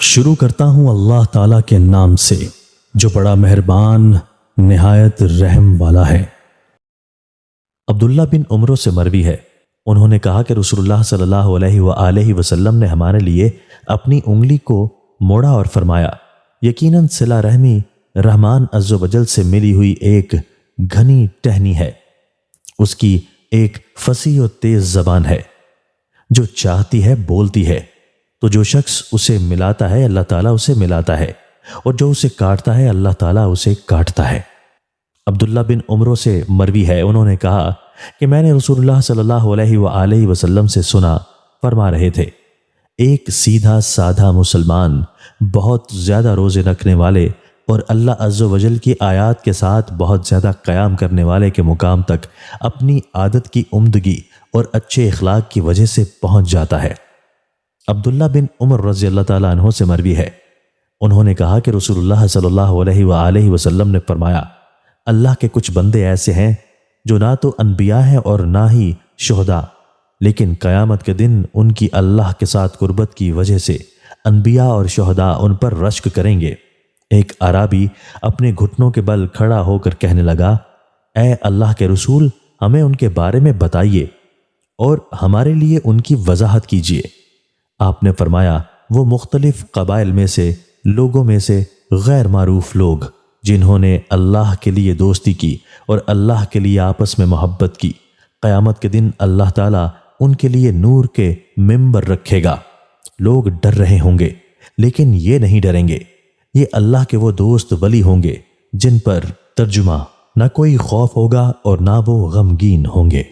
شروع کرتا ہوں اللہ تعالیٰ کے نام سے جو بڑا مہربان نہایت رحم والا ہے۔ عبداللہ بن عمرو سے مروی ہے، انہوں نے کہا کہ رسول اللہ صلی اللہ علیہ وآلہ وسلم نے ہمارے لیے اپنی انگلی کو موڑا اور فرمایا، یقیناً صلہ رحمی رحمان عز و جل سے ملی ہوئی ایک گھنی ٹہنی ہے، اس کی ایک فصیح و تیز زبان ہے، جو چاہتی ہے بولتی ہے، تو جو شخص اسے ملاتا ہے اللہ تعالیٰ اسے ملاتا ہے، اور جو اسے کاٹتا ہے اللہ تعالیٰ اسے کاٹتا ہے۔ عبداللہ بن عمرو سے مروی ہے، انہوں نے کہا کہ میں نے رسول اللہ صلی اللہ علیہ وآلہ وسلم سے سنا، فرما رہے تھے، ایک سیدھا سادھا مسلمان بہت زیادہ روزے رکھنے والے اور اللہ عز و جل کی آیات کے ساتھ بہت زیادہ قیام کرنے والے کے مقام تک اپنی عادت کی عمدگی اور اچھے اخلاق کی وجہ سے پہنچ جاتا ہے۔ عبداللہ بن عمر رضی اللہ تعالیٰ عنہ سے مروی ہے، انہوں نے کہا کہ رسول اللہ صلی اللہ علیہ وآلہ وسلم نے فرمایا، اللہ کے کچھ بندے ایسے ہیں جو نہ تو انبیاء ہیں اور نہ ہی شہداء، لیکن قیامت کے دن ان کی اللہ کے ساتھ قربت کی وجہ سے انبیاء اور شہداء ان پر رشک کریں گے۔ ایک اعرابی اپنے گھٹنوں کے بل کھڑا ہو کر کہنے لگا، اے اللہ کے رسول، ہمیں ان کے بارے میں بتائیے اور ہمارے لیے ان کی وضاحت کیجیے۔ آپ نے فرمایا، وہ مختلف قبائل میں سے لوگوں میں سے غیر معروف لوگ جنہوں نے اللہ کے لیے دوستی کی اور اللہ کے لیے آپس میں محبت کی، قیامت کے دن اللہ تعالیٰ ان کے لیے نور کے ممبر رکھے گا۔ لوگ ڈر رہے ہوں گے لیکن یہ نہیں ڈریں گے، یہ اللہ کے وہ دوست ولی ہوں گے جن پر ترجمہ نہ کوئی خوف ہوگا اور نہ وہ غمگین ہوں گے۔